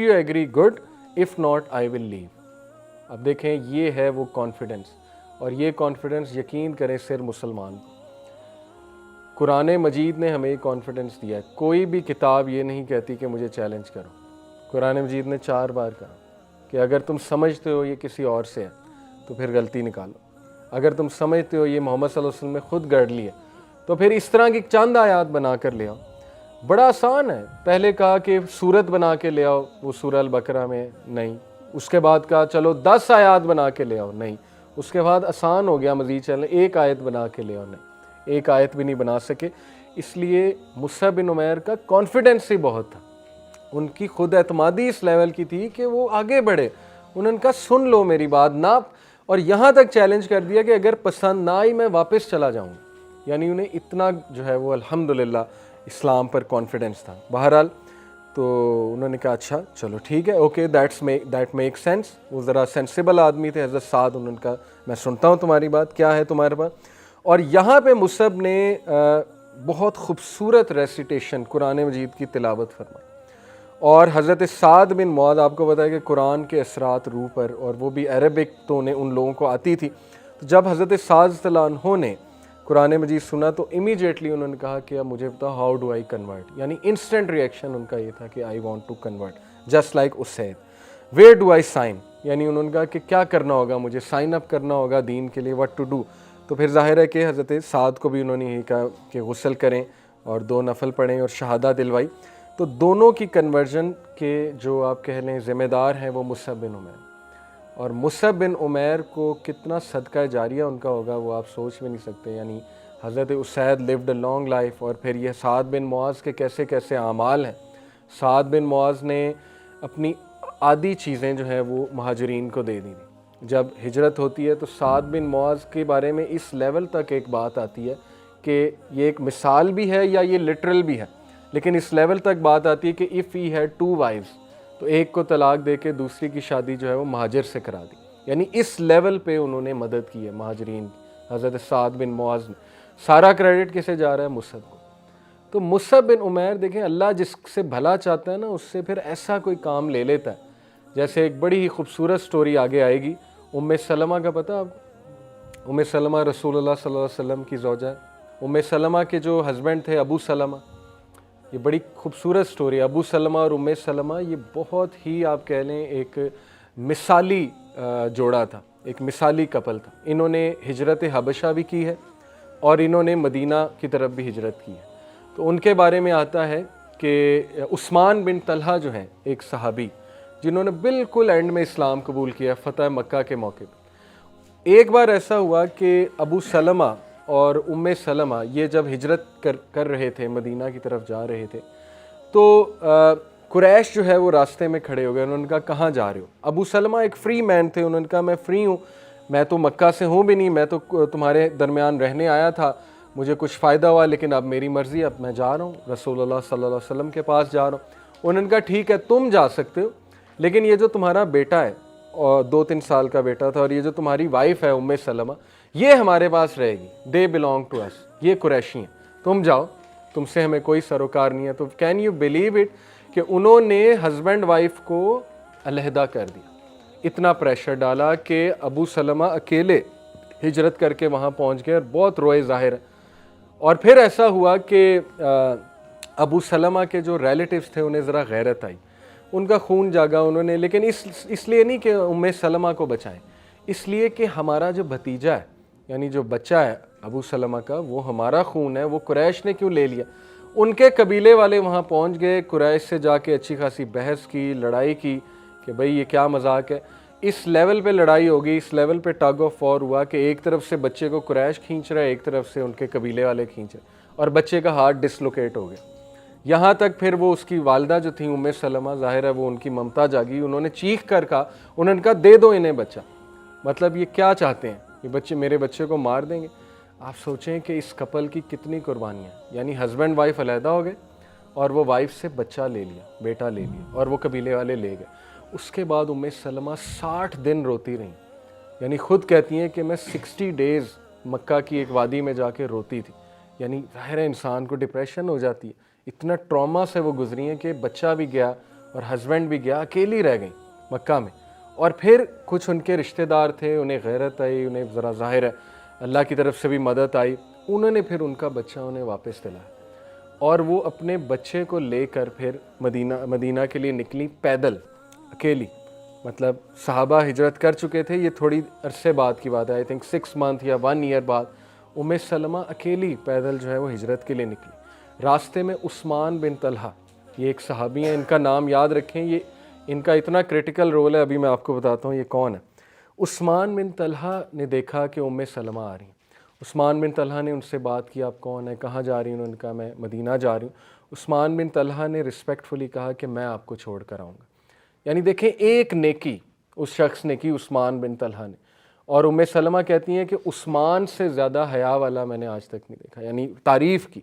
you agree good, if not I will leave. اب دیکھیں یہ ہے وہ کانفیڈنس، اور یہ کانفیڈنس یقین کریں صرف مسلمان کو۔ قرآن مجید نے ہمیں کانفیڈنس دیا ہے، کوئی بھی کتاب یہ نہیں کہتی کہ مجھے چیلنج کرو۔ قرآن مجید نے 4 بار کہا کہ اگر تم سمجھتے ہو یہ کسی اور سے ہے تو پھر غلطی نکالو، اگر تم سمجھتے ہو یہ محمد صلی اللہ علیہ وسلم نے خود گڑھ لی ہے تو پھر اس طرح کی چند آیات بنا کر لے آؤ۔ بڑا آسان ہے، پہلے کہا کہ سورت بنا کے لے آؤ، وہ سورہ البقرہ میں نہیں، اس کے بعد کہا چلو 10 آیات بنا کے لے آؤ، نہیں، اس کے بعد آسان ہو گیا مزید چلیں 1 آیت بنا کے لے آؤ، نہیں، 1 آیت بھی نہیں بنا سکے۔ اس لیے مصعب بن عمیر کا کانفیڈنس ہی بہت تھا، ان کی خود اعتمادی اس لیول کی تھی کہ وہ آگے بڑھے، انہوں نے کہا سن لو میری بات نہ، اور یہاں تک چیلنج کر دیا کہ اگر پسند نہ آئی میں واپس چلا جاؤں گا۔ یعنی انہیں اتنا جو ہے وہ الحمدللہ اسلام پر کانفیڈنس تھا۔ بہرحال تو انہوں نے کہا اچھا چلو ٹھیک ہے، اوکے دیٹ میک سینس۔ وہ ذرا سینسیبل آدمی تھے حضرت سعد، انہوں نے کہا میں سنتا ہوں تمہاری بات، کیا ہے تمہارے پاس۔ اور یہاں پہ مصعب نے بہت خوبصورت ریسیٹیشن قرآن مجید کی تلاوت فرمائی، اور حضرت سعد بن معاذ آپ کو پتہ ہے کہ قرآن کے اثرات روح پر، اور وہ بھی عربک تو انہیں ان لوگوں کو آتی تھی، تو جب حضرت سعد رضی اللہ عنہ نے قرآن مجید سنا تو امیجیٹلی انہوں نے کہا کہ اب مجھے بتا ہاؤ ڈو آئی کنورٹ، یعنی انسٹنٹ ریئیکشن ان کا یہ تھا کہ I want to convert just like acid. Where do I sign, یعنی انہوں نے کہا کہ کیا کرنا ہوگا، مجھے سائن اپ کرنا ہوگا دین کے لیے، وٹ ٹو ڈو۔ تو پھر ظاہر ہے کہ حضرت سعد کو بھی انہوں نے یہی کہا کہ غسل کریں اور 2 نفل پڑھیں اور شہادہ دلوائی۔ تو دونوں کی کنورژن کے جو آپ کہہ لیں ذمہ دار ہیں وہ مصعب بن عمیر، اور مصعب بن عمیر کو کتنا صدقہ جاریہ ان کا ہوگا وہ آپ سوچ بھی نہیں سکتے۔ یعنی حضرت اسید لیوڈ اے لانگ لائف، اور پھر یہ سعد بن معاذ کے کیسے کیسے اعمال ہیں۔ سعد بن معاذ نے اپنی آدھی چیزیں جو ہیں وہ مہاجرین کو دے دی تھیں۔ جب ہجرت ہوتی ہے تو سعد بن معاذ کے بارے میں اس لیول تک ایک بات آتی ہے کہ یہ ایک مثال بھی ہے یا یہ لٹرل بھی ہے، لیکن اس لیول تک بات آتی ہے کہ if he had 2 wives تو ایک کو طلاق دے کے دوسری کی شادی جو ہے وہ مہاجر سے کرا دی۔ یعنی اس لیول پہ انہوں نے مدد کی ہے مہاجرین کی، حضرت سعد بن معاذ نے۔ سارا کریڈٹ کسے جا رہا ہے؟ مصعب کو۔ تو مصعب بن عمیر دیکھیں اللہ جس سے بھلا چاہتا ہے نا اس سے پھر ایسا کوئی کام لے لیتا ہے۔ جیسے ایک بڑی ہی خوبصورت سٹوری آگے آئے گی، ام سلمہ کا پتہ آپ کو؟ ام سلمہ رسول اللہ صلی اللہ علیہ وسلم کی زوجہ ہے۔ ام سلمہ کے جو ہسبینڈ تھے ابو سلمہ، یہ بڑی خوبصورت سٹوری ہے۔ ابو سلمہ اور ام سلمہ یہ بہت ہی آپ کہہ لیں ایک مثالی جوڑا تھا، ایک مثالی کپل تھا۔ انہوں نے ہجرت حبشہ بھی کی ہے اور انہوں نے مدینہ کی طرف بھی ہجرت کی ہے۔ تو ان کے بارے میں آتا ہے کہ عثمان بن طلحہ جو ہیں ایک صحابی جنہوں نے بالکل اینڈ میں اسلام قبول کیا فتح مکہ کے موقع پہ، ایک بار ایسا ہوا کہ ابو سلمہ اور ام سلمہ یہ جب ہجرت کر رہے تھے، مدینہ کی طرف جا رہے تھے، تو قریش جو ہے وہ راستے میں کھڑے ہو گئے۔ انہوں نے کہا کہاں جا رہے ہو؟ ابو سلمہ ایک فری مین تھے، انہوں نے کہا میں فری ہوں، میں تو مکہ سے ہوں بھی نہیں، میں تو تمہارے درمیان رہنے آیا تھا، مجھے کچھ فائدہ ہوا لیکن اب میری مرضی، اب میں جا رہا ہوں، رسول اللہ صلی اللہ علیہ وسلم کے پاس جا رہا ہوں۔ انہوں نے کہا ٹھیک ہے تم جا سکتے ہو، لیکن یہ جو تمہارا بیٹا ہے اور 2-3 سال کا بیٹا تھا، اور یہ جو تمہاری وائف ہے ام سلمہ، یہ ہمارے پاس رہے گی، دے بلانگ ٹو اس، یہ قریشی ہیں، تم جاؤ، تم سے ہمیں کوئی سروکار نہیں ہے۔ تو کین یو بلیو اٹ کہ انہوں نے ہسبینڈ وائف کو علیحدہ کر دیا، اتنا پریشر ڈالا کہ ابو سلمہ اکیلے ہجرت کر کے وہاں پہنچ گئے اور بہت روئے ظاہر ہے۔ اور پھر ایسا ہوا کہ ابو سلمہ کے جو ریلیٹیوز تھے انہیں ذرا غیرت آئی، ان کا خون جاگا، انہوں نے، لیکن اس لیے نہیں کہ ام سلمہ کو بچائیں، اس لیے کہ ہمارا جو بھتیجا ہے یعنی جو بچہ ہے ابو سلمہ کا وہ ہمارا خون ہے، وہ قریش نے کیوں لے لیا؟ ان کے قبیلے والے وہاں پہنچ گئے، قریش سے جا کے اچھی خاصی بحث کی، لڑائی کی کہ بھئی یہ کیا مذاق ہے۔ اس لیول پہ لڑائی ہوگی، اس لیول پہ ٹگ آف وار ہوا کہ ایک طرف سے بچے کو قریش کھینچ رہا ہے، ایک طرف سے ان کے قبیلے والے کھینچ رہے، اور بچے کا ہاتھ ڈسلوکیٹ ہو گیا۔ یہاں تک پھر وہ اس کی والدہ جو تھیں ام سلمہ، ظاہر ہے وہ ان کی ممتا جاگی، انہوں نے چیخ کر کہا، انہوں نے کہا دے دو انہیں بچہ۔ مطلب یہ کیا چاہتے ہیں؟ یہ بچے میرے بچے کو مار دیں گے؟ آپ سوچیں کہ اس کپل کی کتنی قربانیاں، یعنی ہسبینڈ وائف علیحدہ ہو گئے اور وہ وائف سے بچہ لے لیا، بیٹا لے لیا، اور وہ قبیلے والے لے گئے۔ اس کے بعد ام سلمہ 60 دن روتی رہیں، یعنی خود کہتی ہیں کہ میں 60 ڈیز مکہ کی ایک وادی میں جا کے روتی تھی۔ یعنی ظاہر ہے انسان کو ڈپریشن ہو جاتی ہے، اتنا ٹراما سے وہ گزری ہیں کہ بچہ بھی گیا اور ہسبینڈ بھی گیا, اکیلی رہ گئیں مکہ میں. اور پھر کچھ ان کے رشتہ دار تھے, انہیں غیرت آئی, انہیں ذرا ظاہر ہے اللہ کی طرف سے بھی مدد آئی, انہوں نے پھر ان کا بچہ انہیں واپس دلایا, اور وہ اپنے بچے کو لے کر پھر مدینہ کے لیے نکلی پیدل اکیلی. مطلب صحابہ ہجرت کر چکے تھے, یہ تھوڑی عرصے بعد کی بات ہے, آئی تھنک 6 month یا 1 year بعد سلمہ اکیلی پیدل جو ہے وہ ہجرت کے لیے نکلی. راستے میں عثمان بن طلحہ, یہ ایک صحابی ہیں, ان کا نام یاد رکھیں, یہ ان کا اتنا کریٹیکل رول ہے, ابھی میں آپ کو بتاتا ہوں یہ کون ہے. عثمان بن طلحہ نے دیکھا کہ سلمہ آ رہی ہیں. عثمان بن طلحہ نے ان سے بات کی, آپ کون ہیں, کہاں جا رہی ہیں؟ انہوں نے کہا میں مدینہ جا رہی ہوں. عثمان بن طلحہ نے رسپیکٹفلی کہا کہ میں آپ کو چھوڑ کر آؤں گا. یعنی دیکھیں ایک نیکی اس شخص نے کی, عثمان بن طلحہ نے. اور سلمہ کہتی ہیں کہ عثمان سے زیادہ حیا والا میں نے آج تک نہیں دیکھا, یعنی تعریف کی